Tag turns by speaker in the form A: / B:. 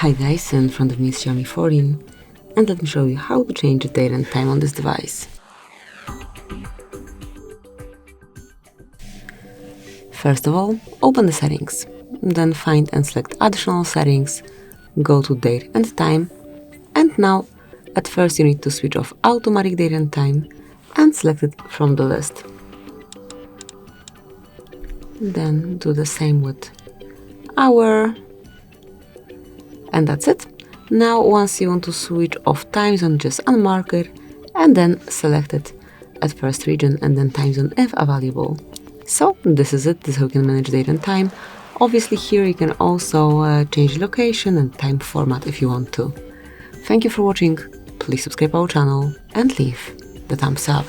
A: Hi guys, in front of me is Xiaomi 14 and let me show you how to change the date and time on this device. First of all, open the settings, then find and select additional settings, go to date and time, and now at first you need to switch off automatic date and time and select it from the list. Then do the same with hour, and that's it. Now once you want to switch off time zone, just unmark it and then select it at first region and then time zone if available. So this is it, this is how you can manage date and time. Obviously here you can also change location and time format if you want to. Thank you for watching, please subscribe our channel and leave the thumbs up.